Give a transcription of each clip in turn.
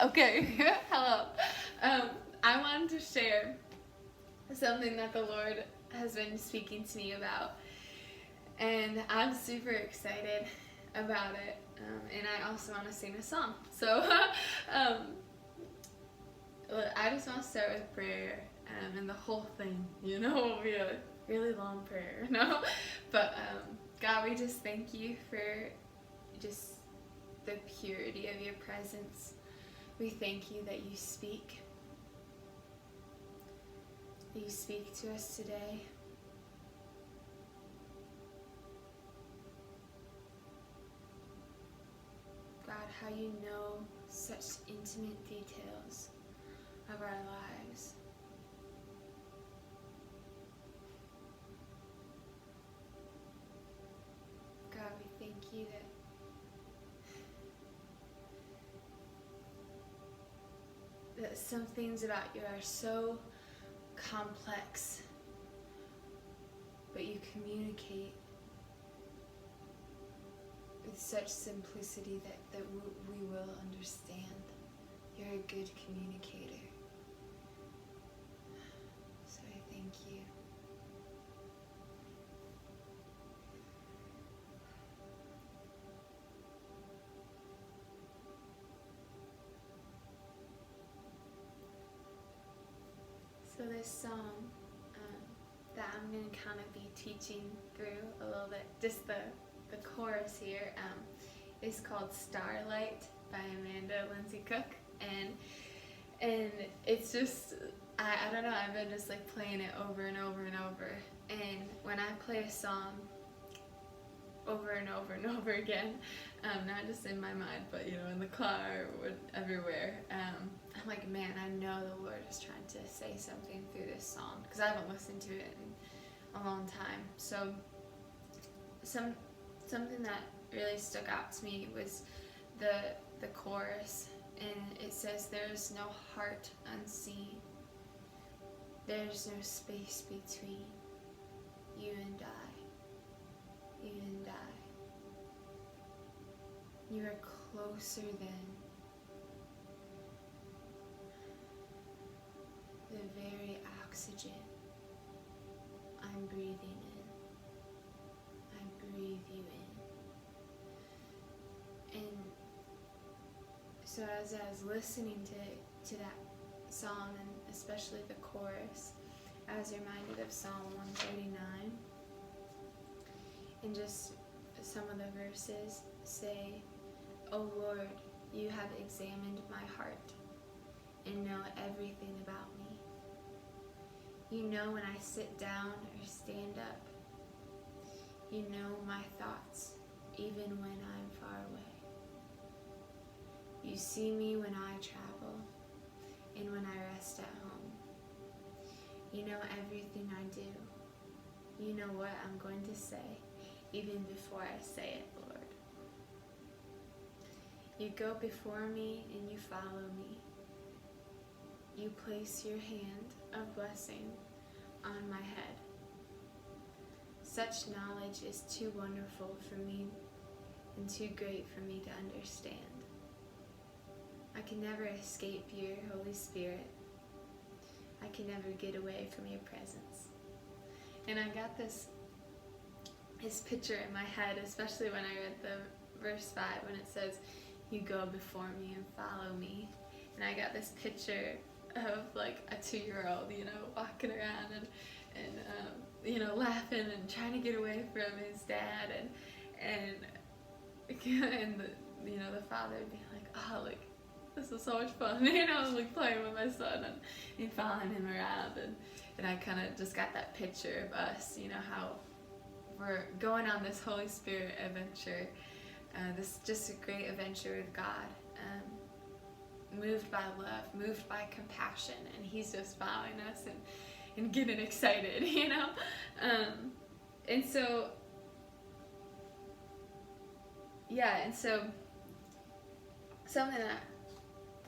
Okay, hello. I wanted to share something that the Lord has been speaking to me about, and I'm super excited about it. And I also want to sing a song. So, um, I just want to start with prayer, and the whole thing, will be a really long prayer, But God, we just thank you for just the purity of your presence. We thank you that you speak to us today. God, how you know such intimate details of our lives. God, we thank you that some things about you are so complex, but you communicate with such simplicity that we will understand. You're a good communicator. So I thank you. So this song that I'm going to kind of be teaching through a little bit, just the chorus here, is called Starlight by Amanda Lindsay Cook, and it's just, I don't know, I've been just like playing it over and over and over, and when I play a song over and over and over again, not just in my mind, but in the car or everywhere, I'm like, man, I know the Lord is trying to say something through this song, because I haven't listened to it in a long time. So something that really stuck out to me was the chorus, and it says, "There's no heart unseen, there's no space between you and I, you and I. You are closer than the very oxygen I'm breathing in. I breathe you in." And so as I was listening to that song, and especially the chorus, I was reminded of Psalm 139, and just some of the verses say, "O Lord, you have examined my heart and know everything about me. You know when I sit down or stand up. You know my thoughts, even when I'm far away. You see me when I travel and when I rest at home. You know everything I do. You know what I'm going to say, even before I say it, Lord. You go before me and you follow me. You place your hand of blessing on my head. Such knowledge is too wonderful for me and too great for me to understand. I can never escape your Holy Spirit. I can never get away from your presence." And I got this picture in my head, especially when I read the verse 5, when it says, "You go before me and follow me." And I got this picture of like a 2-year-old, walking around and laughing and trying to get away from his dad, and the father being like, "Oh, like, this is so much fun," like playing with my son and following him around, and I kind of just got that picture of us, how we're going on this Holy Spirit adventure, this just a great adventure with God, moved by love, moved by compassion, and he's just following us and getting excited, and so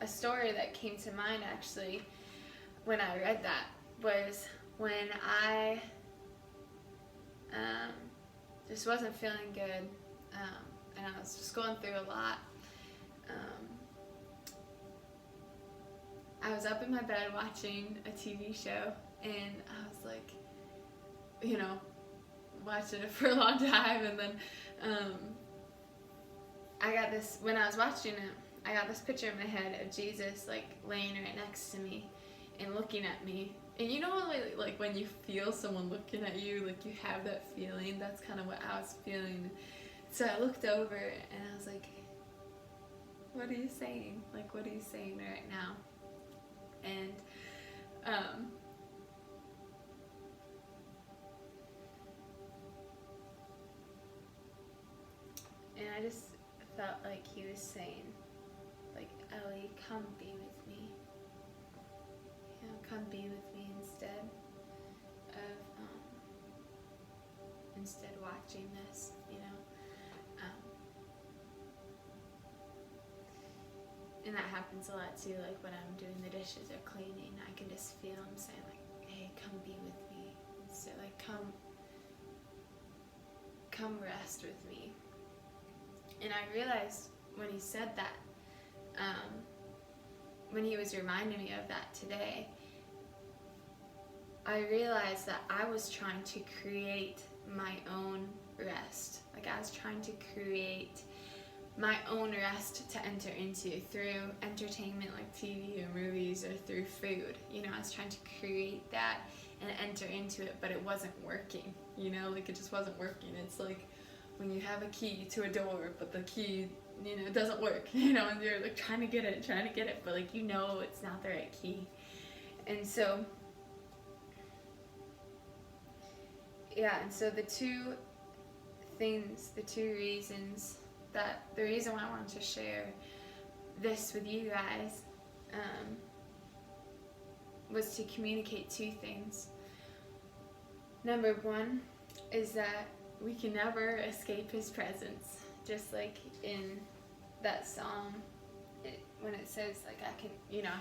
a story that came to mind actually when I read that was when I just wasn't feeling good, and I was just going through a lot, I was up in my bed watching a TV show, and I was like, you know, watching it for a long time, and then I got this, when I was watching it, I got this picture in my head of Jesus like laying right next to me and looking at me. And you know, like when you feel someone looking at you, like you have that feeling, that's kind of what I was feeling. So I looked over and I was like, what are you saying? Like, what are you saying right now? And I just felt like he was saying, like, Ellie, come be with me. You know, come be with me instead watching this, you know. And that happens a lot too, like when I'm doing the dishes or cleaning, I can just feel him saying like, hey, come be with me. So like, come rest with me. And I realized when he said that, when he was reminding me of that today, I realized that I was trying to create my own rest. Like I was trying to create my own rest to enter into through entertainment like TV or movies or through food. You know, I was trying to create that and enter into it, but it wasn't working. You know, like it just wasn't working. It's like when you have a key to a door, but the key, you know, doesn't work, you know, and you're like trying to get it, but like, you know, it's not the right key. And so, yeah, and so the two reasons the reason why I wanted to share this with you guys was to communicate two things. Number one is that we can never escape his presence, just like in that psalm when it says like I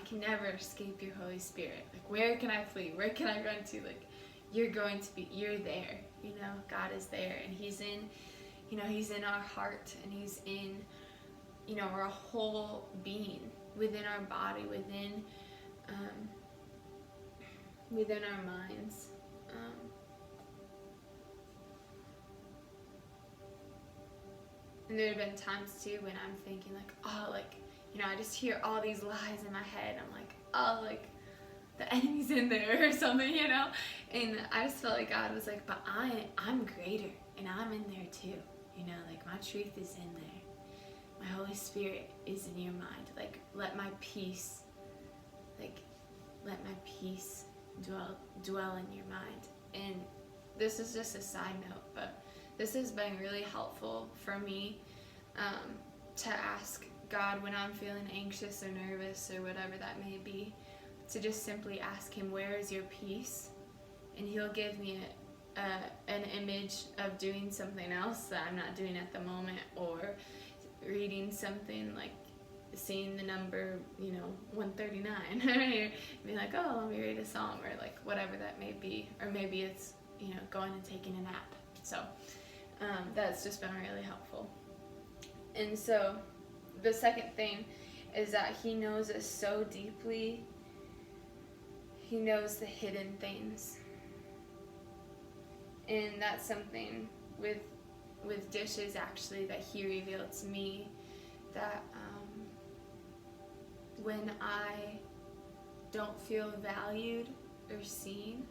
can never escape your Holy Spirit. Like where can I flee? Where can I run to? Like you're there. You know, God is there, and he's in our heart, and he's in, you know, our whole being, within our body, within our minds. And there have been times too when I'm thinking like, oh, like, you know, I just hear all these lies in my head. I'm like, oh, like the enemy's in there or something, you know? And I just felt like God was like, but I'm greater, and I'm in there too. You know, like my truth is in there. My Holy Spirit is in your mind. Like let my peace dwell in your mind. And this is just a side note, but this has been really helpful for me to ask God when I'm feeling anxious or nervous or whatever that may be, to just simply ask him, where is your peace? And he'll give me an image of doing something else that I'm not doing at the moment, or reading something like seeing the number, you know, 139. Be like, oh, let me read a psalm, or like whatever that may be. Or maybe it's, you know, going and taking a nap. So that's just been really helpful. And so the second thing is that he knows us so deeply. He knows the hidden things. And that's something with dishes actually that he revealed to me, that when I don't feel valued or seen,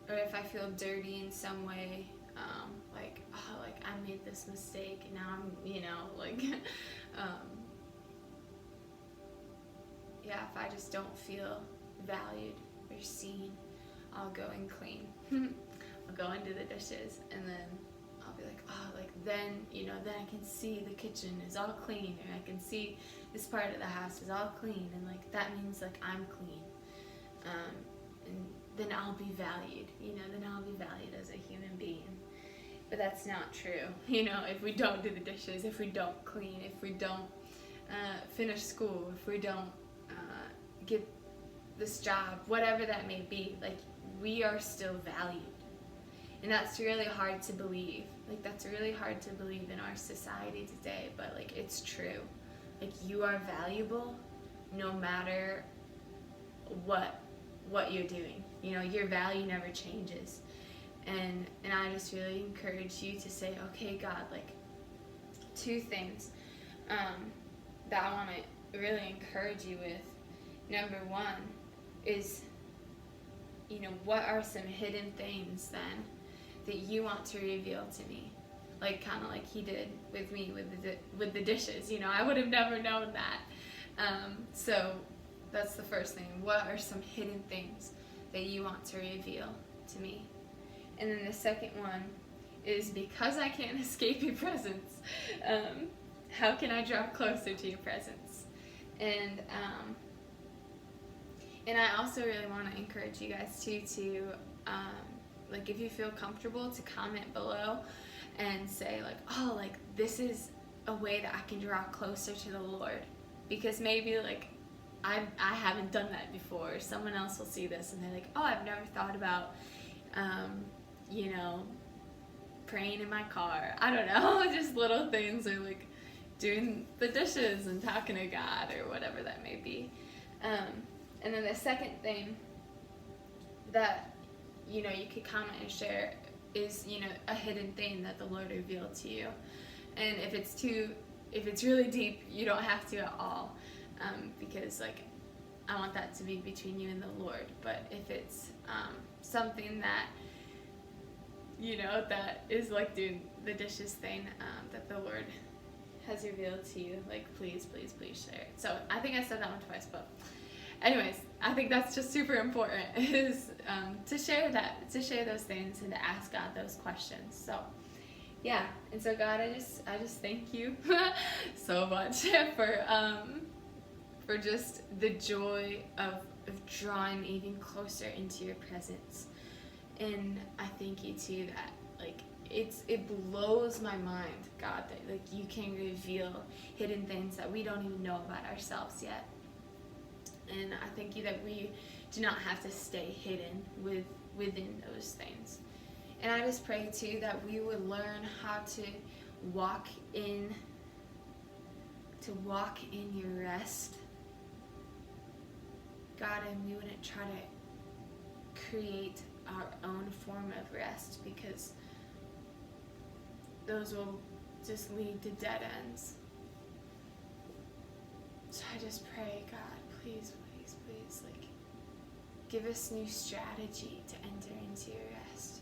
or if I feel dirty in some way, like, oh, like I made this mistake and now I'm, you know, like, yeah, if I just don't feel valued or seen, I'll go and clean. I'll go and do the dishes, and then I'll be like, oh, like then, you know, then I can see the kitchen is all clean, or I can see this part of the house is all clean, and like that means like I'm clean, and then I'll be valued, you know, then I'll be valued as a human being. But that's not true, you know, if we don't do the dishes, if we don't clean, if we don't finish school, if we don't get this job, whatever that may be, like we are still valued. And that's really hard to believe. Like that's really hard to believe in our society today, but like it's true. Like you are valuable, no matter what you're doing. You know, your value never changes. And I just really encourage you to say, okay, God, like, 2 things that I want to really encourage you with. Number 1 is, you know, what are some hidden things then that you want to reveal to me? Like, kind of like he did with me with the dishes. You know, I would have never known that. So that's the first thing. What are some hidden things that you want to reveal to me? And then the second one is, because I can't escape your presence, how can I draw closer to your presence? And I also really want to encourage you guys too to, like, if you feel comfortable, to comment below and say, like, oh, like, this is a way that I can draw closer to the Lord. Because maybe, like, I haven't done that before. Someone else will see this and they're like, oh, I've never thought about, you know, praying in my car. I don't know, just little things, or like doing the dishes and talking to God, or whatever that may be. And then the second thing that, you know, you could comment and share is, you know, a hidden thing that the Lord revealed to you. And if it's really deep, you don't have to at all, because, like, I want that to be between you and the Lord. But if it's something that, you know, that is like doing the dishes thing, that the Lord has revealed to you, like, please share it. So I think I said that one twice, but anyways, I think that's just super important, is to share those things and to ask God those questions. So yeah, and so God, I just thank you so much for just the joy of drawing even closer into your presence. And I thank you too that, like, it blows my mind, God, that, like, you can reveal hidden things that we don't even know about ourselves yet. And I thank you that we do not have to stay hidden within those things. And I just pray too that we would learn how to walk in your rest, God, and we wouldn't try to create our own form of rest, because those will just lead to dead ends. So I just pray, God, please, like, give us new strategy to enter into your rest.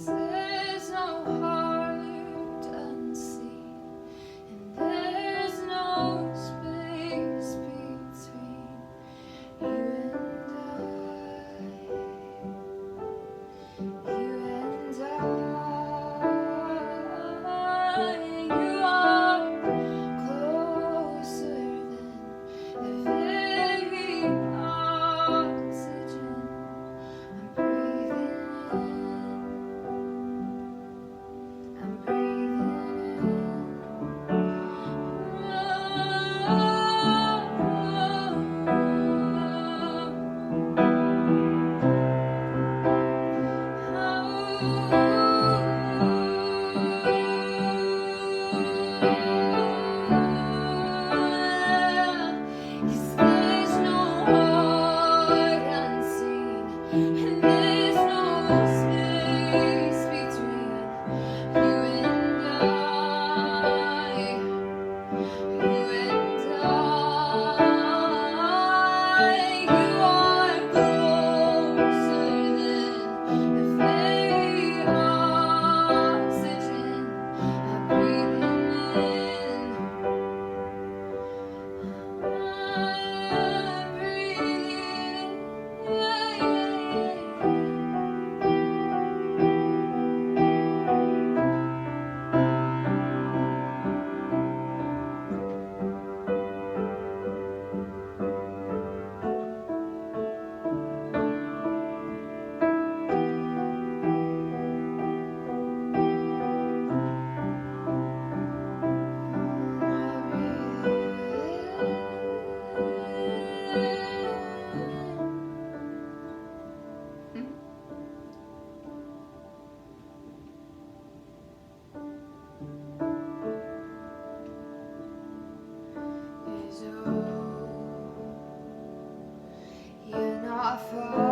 There's no heart unseen, and there's no space between you and I. You are closer than the very oxygen I'm breathing in. offer